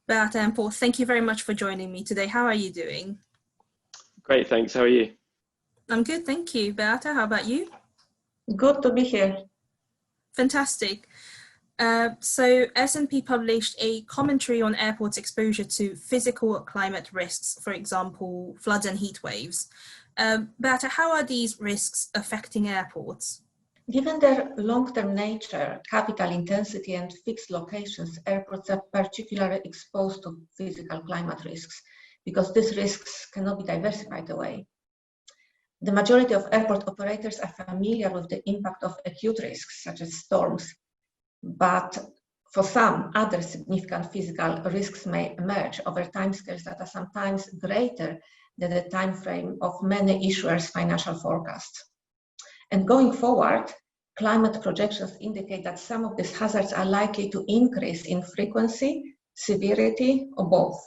Beata and Paul, thank you very much for joining me today. How are you doing? Great, thanks. How are you? I'm good, thank you. Beata, how about you? Good to be here. Fantastic. So S&P published a commentary on airports' exposure to physical climate risks, for example, floods and heat waves. Beata, how are these risks affecting airports? Given their long-term nature, capital intensity, and fixed locations, airports are particularly exposed to physical climate risks because these risks cannot be diversified away. The majority of airport operators are familiar with the impact of acute risks, such as storms, but for some, other significant physical risks may emerge over timescales that are sometimes greater than the time frame of many issuers' financial forecasts. And going forward, climate projections indicate that some of these hazards are likely to increase in frequency, severity, or both.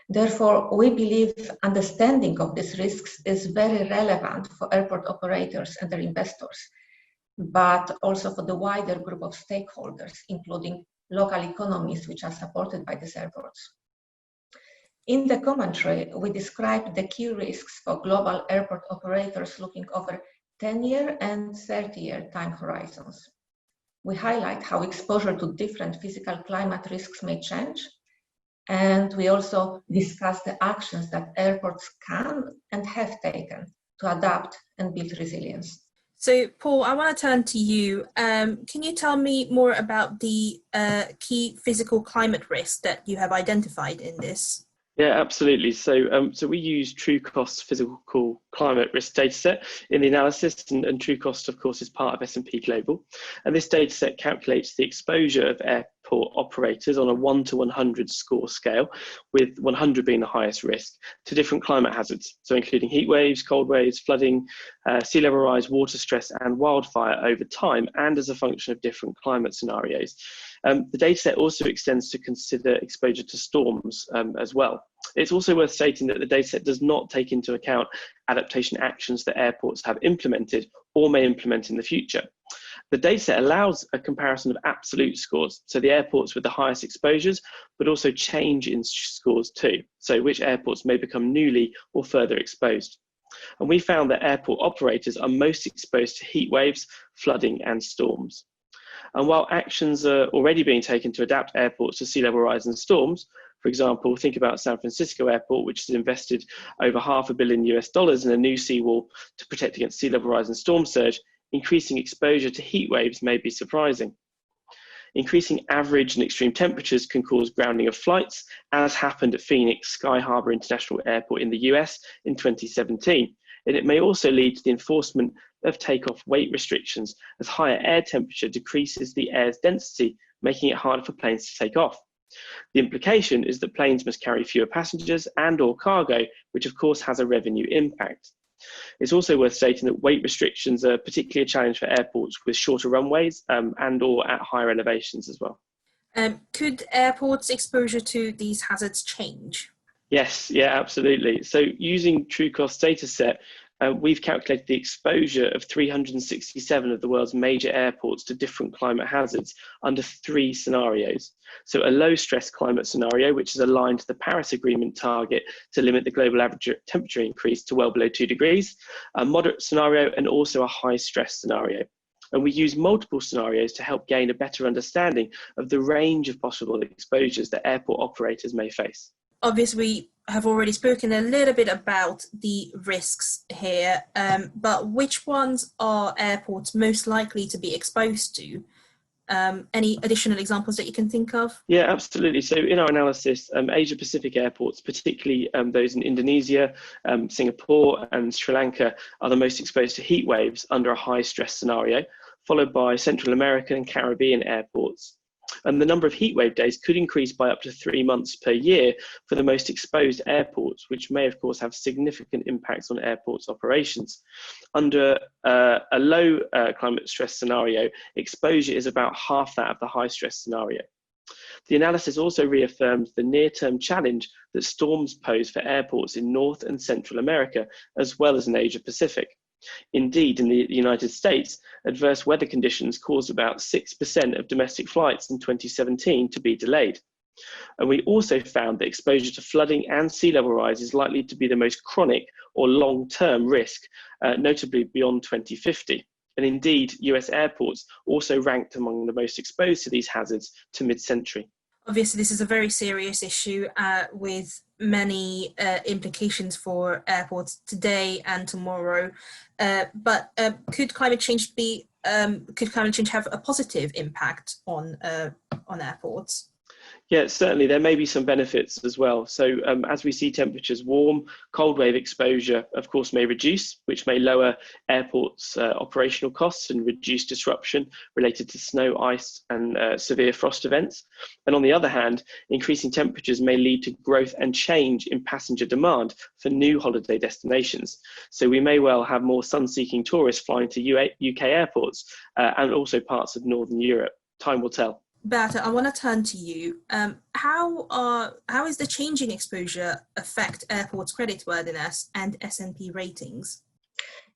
Therefore, we believe understanding of these risks is very relevant for airport operators and their investors, but also for the wider group of stakeholders, including local economies which are supported by these airports. In the commentary, we describe the key risks for global airport operators looking over 10-year and 30-year time horizons. We highlight how exposure to different physical climate risks may change, and we also discuss the actions that airports can and have taken to adapt and build resilience. So, Paul, I want to turn to you. Can you tell me more about the key physical climate risks that you have identified in this? Yeah, absolutely. So we use TrueCost's physical climate risk dataset in the analysis, and TrueCost, of course, is part of S&P Global. And this dataset calculates the exposure of airport operators on a 1 to 100 score scale, with 100 being the highest risk, to different climate hazards, so including heat waves, cold waves, flooding, sea level rise, water stress, and wildfire over time, and as a function of different climate scenarios. The dataset also extends to consider exposure to storms as well. It's also worth stating that the dataset does not take into account adaptation actions that airports have implemented or may implement in the future. The dataset allows a comparison of absolute scores, so the airports with the highest exposures, but also change in scores too, so which airports may become newly or further exposed. And we found that airport operators are most exposed to heat waves, flooding, and storms. And while actions are already being taken to adapt airports to sea level rise and storms, for example, think about San Francisco Airport, which has invested over $500 million in a new seawall to protect against sea level rise and storm surge, increasing exposure to heat waves may be surprising. Increasing average and extreme temperatures can cause grounding of flights, as happened at Phoenix Sky Harbor International Airport in the US in 2017. And it may also lead to the enforcement of takeoff weight restrictions, as higher air temperature decreases the air's density, making it harder for planes to take off. The implication is that planes must carry fewer passengers and/or cargo, which of course has a revenue impact. It's also worth stating that weight restrictions are particularly a challenge for airports with shorter runways and/or at higher elevations as well. Could airports' exposure to these hazards change? Yes, yeah, absolutely. So using TrueCost dataset, we've calculated the exposure of 367 of the world's major airports to different climate hazards under 3 scenarios. So a low stress climate scenario, which is aligned to the Paris Agreement target to limit the global average temperature increase to well below 2 degrees, a moderate scenario, and also a high stress scenario. And we use multiple scenarios to help gain a better understanding of the range of possible exposures that airport operators may face. Obviously, we have already spoken a little bit about the risks here, but which ones are airports most likely to be exposed to? Any additional examples that you can think of? Yeah, absolutely. So in our analysis, Asia Pacific airports, particularly those in Indonesia, Singapore and Sri Lanka, are the most exposed to heat waves under a high stress scenario, followed by Central American and Caribbean airports. And the number of heatwave days could increase by up to 3 months per year for the most exposed airports, which may of course have significant impacts on airports' operations. Under a low climate stress scenario, exposure is about half that of the high stress scenario. The analysis also reaffirms the near-term challenge that storms pose for airports in North and Central America, as well as in Asia Pacific. Indeed, in the United States, adverse weather conditions caused about 6% of domestic flights in 2017 to be delayed. And we also found that exposure to flooding and sea level rise is likely to be the most chronic or long-term risk, notably beyond 2050. And indeed, US airports also ranked among the most exposed to these hazards to mid-century. Obviously, this is a very serious issue with many implications for airports today and tomorrow. But could climate change have a positive impact on airports? Yeah, certainly there may be some benefits as well. So as we see temperatures warm, cold wave exposure, of course, may reduce, which may lower airports' operational costs and reduce disruption related to snow, ice and severe frost events. And on the other hand, increasing temperatures may lead to growth and change in passenger demand for new holiday destinations. So we may well have more sun-seeking tourists flying to UK airports and also parts of Northern Europe. Time will tell. Beata, I want to turn to you. How is the changing exposure affect airports' creditworthiness and S&P ratings?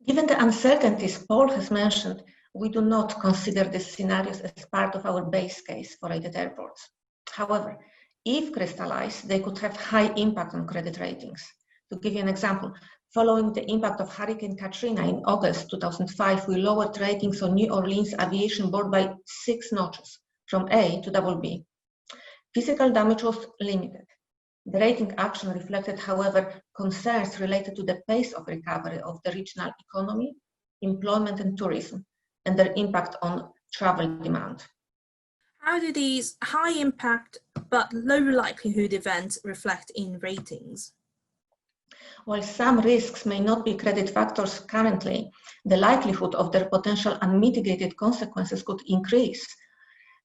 Given the uncertainties Paul has mentioned, we do not consider these scenarios as part of our base case for rated airports. However, if crystallized, they could have high impact on credit ratings. To give you an example, following the impact of Hurricane Katrina in August 2005, we lowered ratings on New Orleans Aviation Board by 6 notches, from A to BB. Physical damage was limited. The rating action reflected, however, concerns related to the pace of recovery of the regional economy, employment and tourism, and their impact on travel demand. How do these high impact but low likelihood events reflect in ratings? While some risks may not be credit factors currently, the likelihood of their potential unmitigated consequences could increase,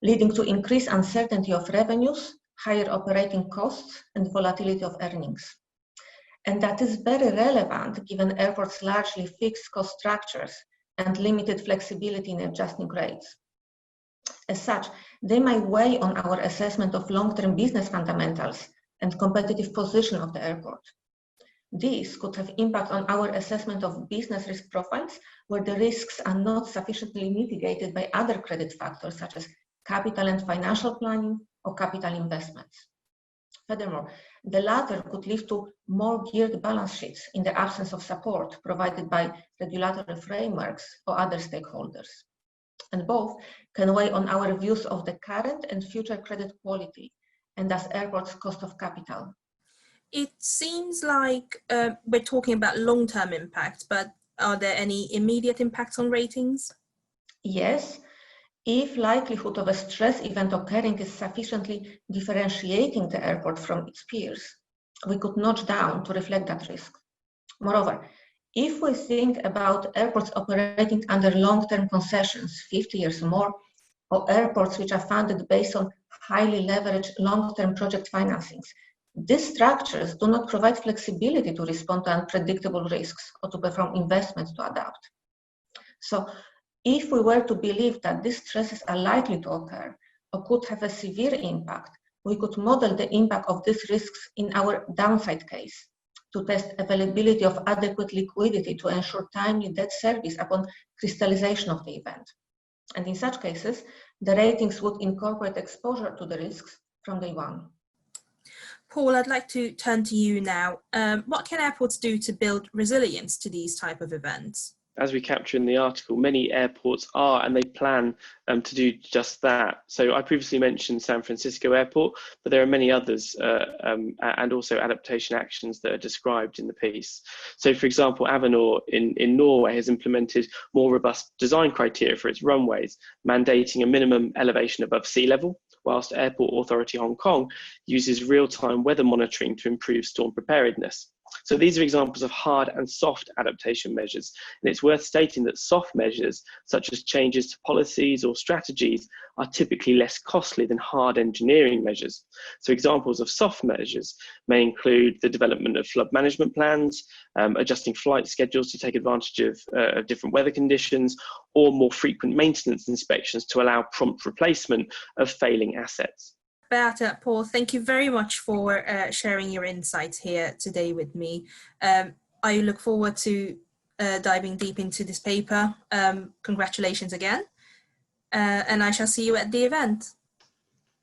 leading to increased uncertainty of revenues, higher operating costs, and volatility of earnings. And that is very relevant given airports' largely fixed cost structures and limited flexibility in adjusting rates. As such, they may weigh on our assessment of long-term business fundamentals and competitive position of the airport. These could have impact on our assessment of business risk profiles where the risks are not sufficiently mitigated by other credit factors such as capital and financial planning, or capital investments. Furthermore, the latter could lead to more geared balance sheets in the absence of support provided by regulatory frameworks or other stakeholders. And both can weigh on our views of the current and future credit quality, and thus airports' cost of capital. It seems like we're talking about long-term impact, but are there any immediate impacts on ratings? Yes. If likelihood of a stress event occurring is sufficiently differentiating the airport from its peers, we could notch down to reflect that risk. Moreover, if we think about airports operating under long-term concessions, 50 years or more, or airports which are funded based on highly leveraged long-term project financings, these structures do not provide flexibility to respond to unpredictable risks or to perform investments to adapt. So, if we were to believe that these stresses are likely to occur or could have a severe impact, we could model the impact of these risks in our downside case to test availability of adequate liquidity to ensure timely debt service upon crystallization of the event. And in such cases, the ratings would incorporate exposure to the risks from day one. Paul, I'd like to turn to you now. What can airports do to build resilience to these type of events? As we capture in the article, many airports are and they plan to do just that. So I previously mentioned San Francisco Airport, but there are many others and also adaptation actions that are described in the piece. So for example, Avinor in Norway has implemented more robust design criteria for its runways, mandating a minimum elevation above sea level, whilst Airport Authority Hong Kong uses real-time weather monitoring to improve storm preparedness. So these are examples of hard and soft adaptation measures. And it's worth stating that soft measures, such as changes to policies or strategies, are typically less costly than hard engineering measures. So examples of soft measures may include the development of flood management plans, adjusting flight schedules to take advantage of different weather conditions, or more frequent maintenance inspections to allow prompt replacement of failing assets. Beata, Paul, thank you very much for sharing your insights here today with me. I look forward to diving deep into this paper. Congratulations again, and I shall see you at the event.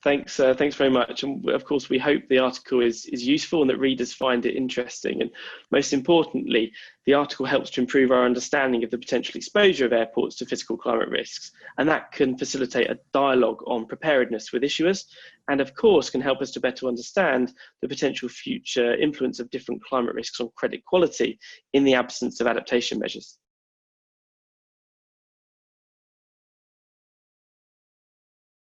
Thanks very much. And of course, we hope the article is useful and that readers find it interesting. And most importantly, the article helps to improve our understanding of the potential exposure of airports to physical climate risks. And that can facilitate a dialogue on preparedness with issuers, and of course can help us to better understand the potential future influence of different climate risks on credit quality in the absence of adaptation measures.